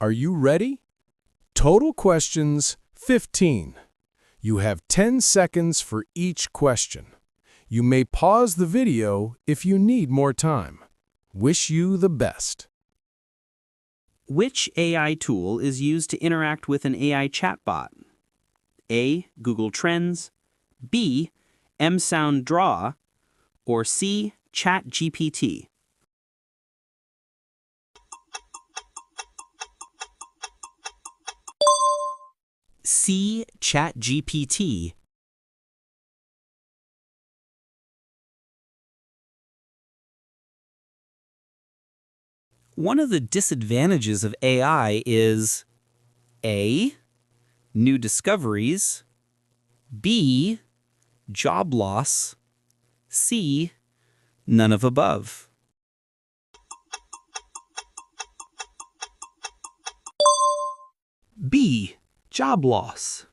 Are you ready? Total questions 15. You have 10 seconds for each question. You may pause the video if you need more time. Wish you the best. Which AI tool is used to interact with an AI chatbot? A. Google Trends, B. mSound Draw, or C. ChatGPT? C. ChatGPT. One of the disadvantages of AI is A. New discoveries, B. Job loss, C. None of above. B. Job loss.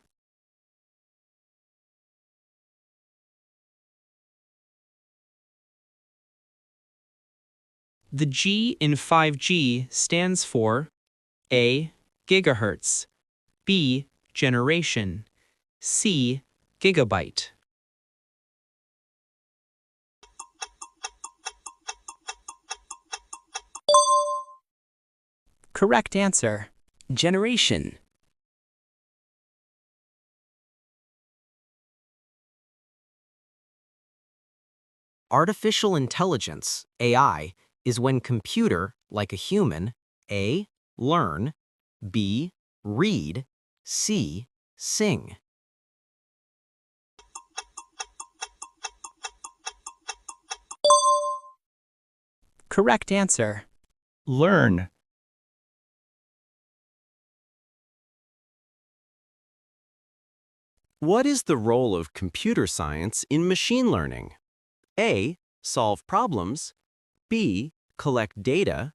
The G in 5G stands for A. Gigahertz, B. Generation, C. Gigabyte. Correct answer. Generation. Artificial intelligence, AI, is when computer, like a human, A. Learn, B. Read, C. Sing. Correct answer. Learn. What is the role of computer science in machine learning? A. Solve problems, B. Collect data,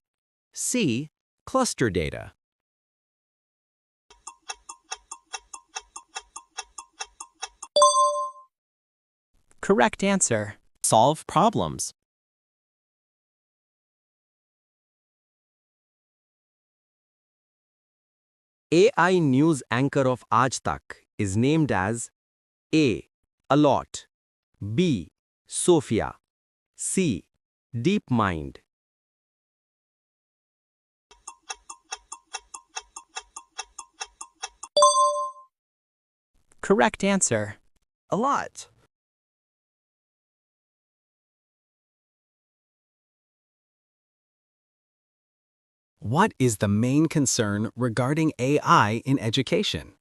C. Cluster data. Correct answer. Solve problems. AI news anchor of Aaj Tak is named as A. Alot, B. Sophia, C. DeepMind. Correct answer. A lot. What is the main concern regarding AI in education?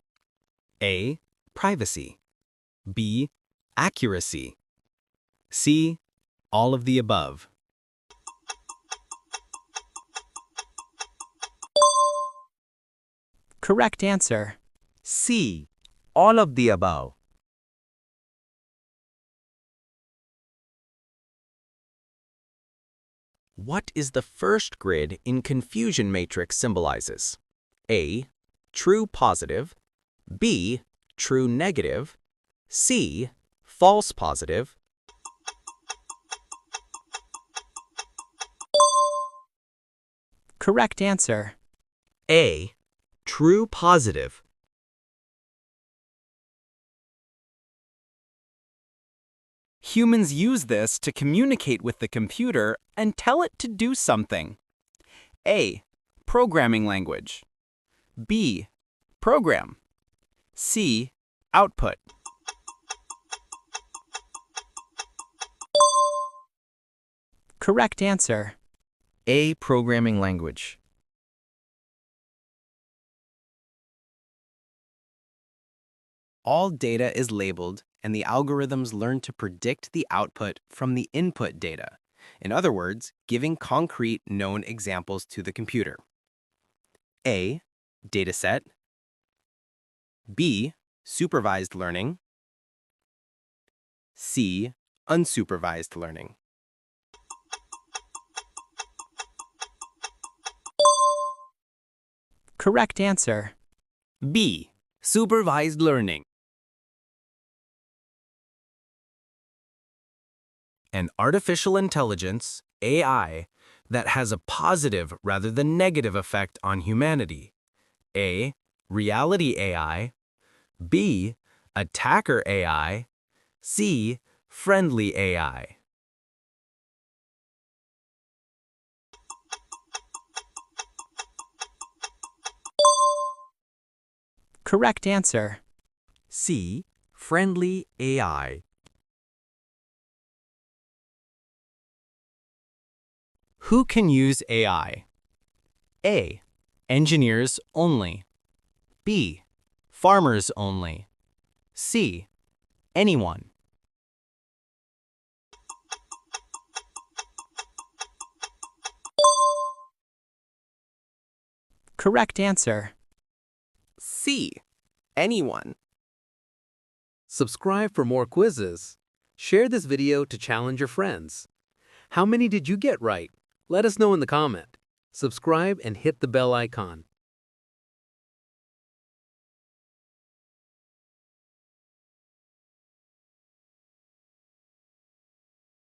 A. Privacy, B. Accuracy, C. All of the above. Correct answer. C. All of the above. What is the first grid in confusion matrix symbolizes? A. True positive, B. True negative, C. False positive, Correct answer. A. True positive. Humans use this to communicate with the computer and tell it to do something. A. Programming language. B. Program. C. Output. Correct answer. A. Programming language. All data is labeled, and the algorithms learn to predict the output from the input data. In other words, giving concrete known examples to the computer. A. Dataset. B. Supervised learning. C. Unsupervised learning. Correct answer. B. Supervised learning. An artificial intelligence, AI, that has a positive rather than negative effect on humanity A. Reality AI. B. Attacker AI. C. Friendly AI. Correct answer. C. Friendly AI. Who can use AI? A. Engineers only. B. Farmers only. C. Anyone. Correct answer. C. Anyone. Subscribe for more quizzes. Share this video to challenge your friends. How many did you get right? Let us know in the comment. Subscribe and hit the bell icon.